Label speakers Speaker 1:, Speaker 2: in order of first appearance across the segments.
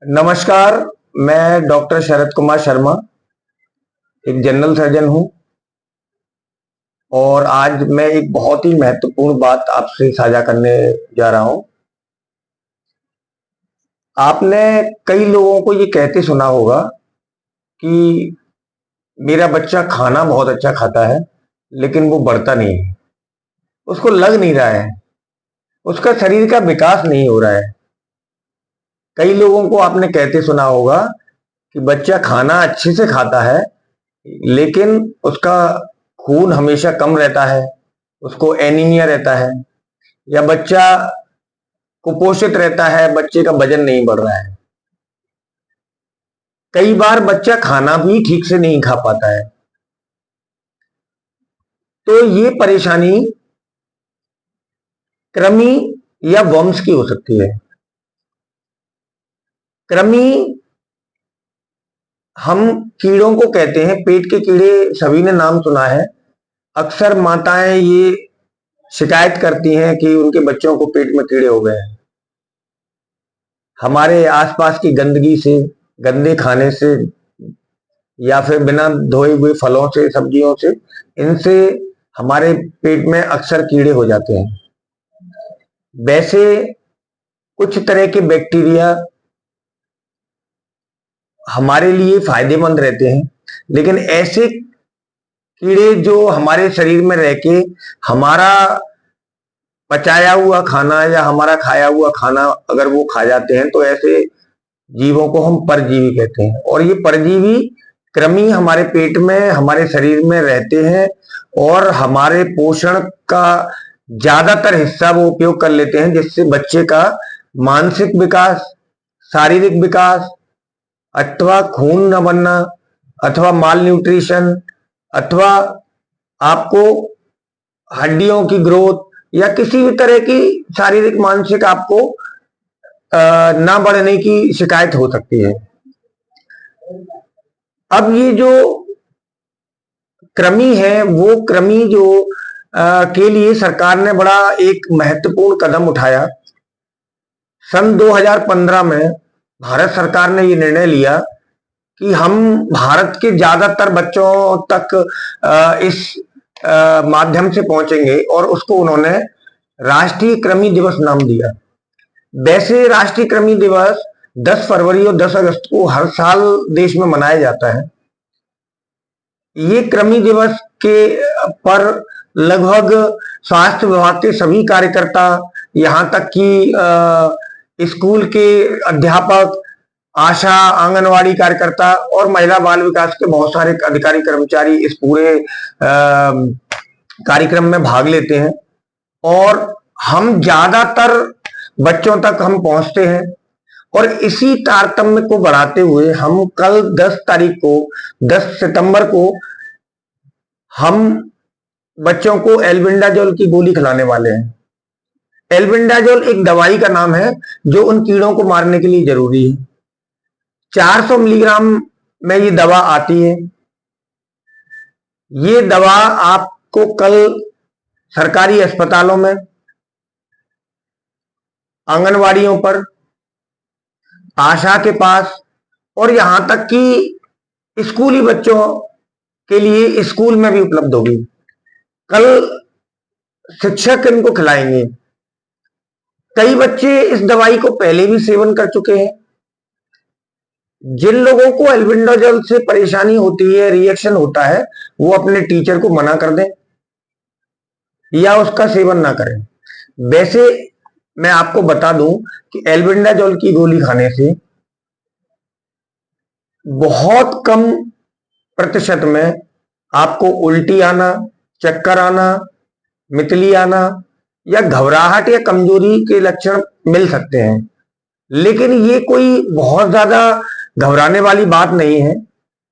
Speaker 1: नमस्कार। मैं डॉक्टर शरद कुमार शर्मा, एक जनरल सर्जन हूं और आज मैं एक बहुत ही महत्वपूर्ण बात आपसे साझा करने जा रहा हूं। आपने कई लोगों को ये कहते सुना होगा कि मेरा बच्चा खाना बहुत अच्छा खाता है, लेकिन वो बढ़ता नहीं है, उसको लग नहीं रहा है, उसका शरीर का विकास नहीं हो रहा है। कई लोगों को आपने कहते सुना होगा कि बच्चा खाना अच्छे से खाता है, लेकिन उसका खून हमेशा कम रहता है, उसको एनीमिया रहता है, या बच्चा कुपोषित रहता है, बच्चे का वजन नहीं बढ़ रहा है। कई बार बच्चा खाना भी ठीक से नहीं खा पाता है। तो ये परेशानी कृमि या वंश की हो सकती है। कृमि हम कीड़ों को कहते हैं, पेट के कीड़े सभी ने नाम सुना है। अक्सर माताएं ये शिकायत करती हैं कि उनके बच्चों को पेट में कीड़े हो गए हैं। हमारे आसपास की गंदगी से, गंदे खाने से, या फिर बिना धोए हुए फलों से, सब्जियों से, इनसे हमारे पेट में अक्सर कीड़े हो जाते हैं। वैसे कुछ तरह के बैक्टीरिया हमारे लिए फायदेमंद रहते हैं, लेकिन ऐसे कीड़े जो हमारे शरीर में रह के हमारा पचाया हुआ खाना या हमारा खाया हुआ खाना अगर वो खा जाते हैं, तो ऐसे जीवों को हम परजीवी कहते हैं। और ये परजीवी कृमि हमारे पेट में, हमारे शरीर में रहते हैं और हमारे पोषण का ज्यादातर हिस्सा वो उपयोग कर लेते हैं, जिससे बच्चे का मानसिक विकास, शारीरिक विकास, अथवा खून न बनना, अथवा माल न्यूट्रिशन, अथवा आपको हड्डियों की ग्रोथ या किसी भी तरह की शारीरिक मानसिक आपको ना बढ़ने की शिकायत हो सकती है। अब ये जो कृमि है, वो कृमि जो के लिए सरकार ने बड़ा एक महत्वपूर्ण कदम उठाया। सन 2015 में भारत सरकार ने ये निर्णय लिया कि हम भारत के ज्यादातर बच्चों तक इस माध्यम से पहुंचेंगे, और उसको उन्होंने राष्ट्रीय कृमि दिवस नाम दिया। वैसे राष्ट्रीय कृमि दिवस 10 फरवरी और 10 अगस्त को हर साल देश में मनाया जाता है। ये कृमि दिवस के पर लगभग स्वास्थ्य विभाग के सभी कार्यकर्ता, यहाँ तक कि स्कूल के अध्यापक, आशा, आंगनवाड़ी कार्यकर्ता और महिला बाल विकास के बहुत सारे अधिकारी कर्मचारी इस पूरे कार्यक्रम में भाग लेते हैं, और हम ज्यादातर बच्चों तक हम पहुंचते हैं। और इसी तारतम्य को बढ़ाते हुए हम कल 10 तारीख को, 10 सितंबर को, हम बच्चों को एल्बेंडाजोल की गोली खिलाने वाले हैं। एल्बेंडाजोल एक दवाई का नाम है जो उन कीड़ों को मारने के लिए जरूरी है। 400 मिलीग्राम में ये दवा आती है। ये दवा आपको कल सरकारी अस्पतालों में, आंगनवाड़ियों पर, आशा के पास, और यहां तक कि स्कूली बच्चों के लिए स्कूल में भी उपलब्ध होगी। कल शिक्षक इनको खिलाएंगे। कई बच्चे इस दवाई को पहले भी सेवन कर चुके हैं। जिन लोगों को एल्बेंडाजोल से परेशानी होती है, रिएक्शन होता है, वो अपने टीचर को मना कर दें या उसका सेवन ना करें। वैसे मैं आपको बता दूं कि एल्बेंडाजोल की गोली खाने से बहुत कम प्रतिशत में आपको उल्टी आना, चक्कर आना, मितली आना या घबराहट या कमजोरी के लक्षण मिल सकते हैं, लेकिन ये कोई बहुत ज्यादा घबराने वाली बात नहीं है।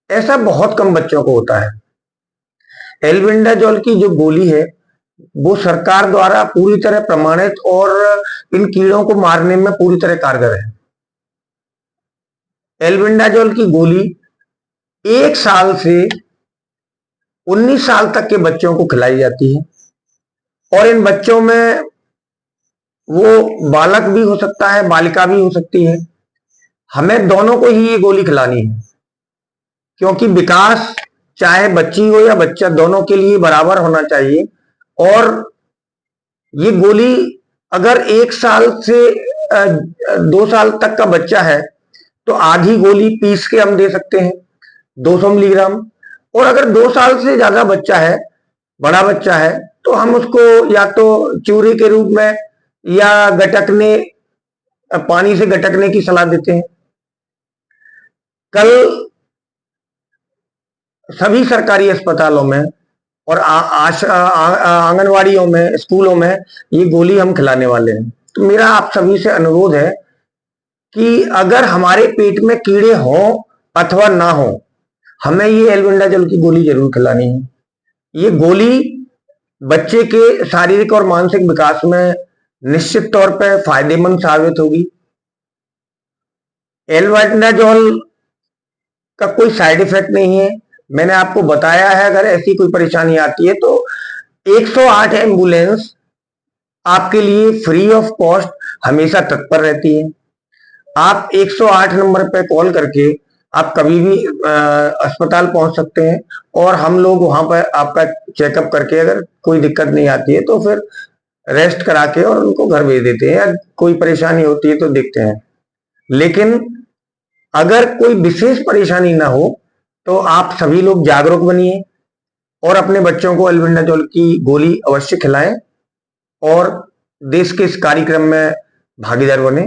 Speaker 1: ऐसा बहुत कम बच्चों को होता है। एल्बेंडाजोल की जो गोली है वो सरकार द्वारा पूरी तरह प्रमाणित और इन कीड़ों को मारने में पूरी तरह कारगर है। एल्बेंडाजोल की गोली 1 साल से 19 साल तक के बच्चों को खिलाई जाती है, और इन बच्चों में वो बालक भी हो सकता है, बालिका भी हो सकती है। हमें दोनों को ही ये गोली खिलानी है, क्योंकि विकास चाहे बच्ची हो या बच्चा, दोनों के लिए बराबर होना चाहिए। और ये गोली अगर 1 साल से 2 साल तक का बच्चा है तो आधी गोली पीस के हम दे सकते हैं, 200 मिलीग्राम। और अगर 2 साल से ज्यादा बच्चा है, बड़ा बच्चा है, तो हम उसको या तो चूरे के रूप में या गटकने, पानी से गटकने की सलाह देते हैं। कल सभी सरकारी अस्पतालों में और आंगनवाड़ियों में, स्कूलों में ये गोली हम खिलाने वाले हैं। तो मेरा आप सभी से अनुरोध है कि अगर हमारे पेट में कीड़े हों अथवा ना हो, हमें ये एल्बेंडाजोल की गोली जरूर खिलानी है। ये गोली बच्चे के शारीरिक और मानसिक विकास में निश्चित तौर पर फायदेमंद साबित होगी। एल्बेंडाजोल का कोई साइड इफेक्ट नहीं है, मैंने आपको बताया है। अगर ऐसी कोई परेशानी आती है तो 108 एम्बुलेंस आपके लिए फ्री ऑफ कॉस्ट हमेशा तत्पर रहती है। आप 108 नंबर पे कॉल करके आप कभी भी अस्पताल पहुंच सकते हैं और हम लोग वहां पर आपका चेकअप करके अगर कोई दिक्कत नहीं आती है तो फिर रेस्ट करा के और उनको घर भेज देते हैं, या कोई परेशानी होती है तो देखते हैं। लेकिन अगर कोई विशेष परेशानी ना हो तो आप सभी लोग जागरूक बनिए और अपने बच्चों को एल्बेंडाजोल की गोली अवश्य खिलाएं और देश के इस कार्यक्रम में भागीदार बने।